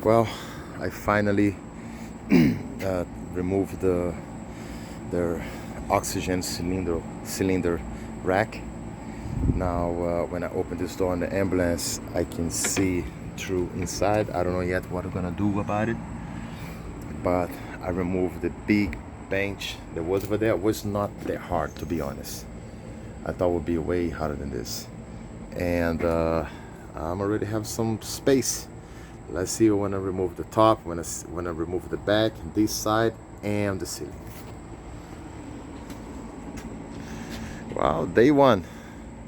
Well, I finally removed the oxygen cylinder rack. Now, when I open this door on the ambulance, I can see through inside. I don't know yet what I'm gonna do about it, but I removed the big bench that was over there. It was not that hard, to be honest. I thought it would be way harder than this, and I'm already have some space. Let's see when I remove the top, when I remove the back, this side, and the ceiling. Wow, day one.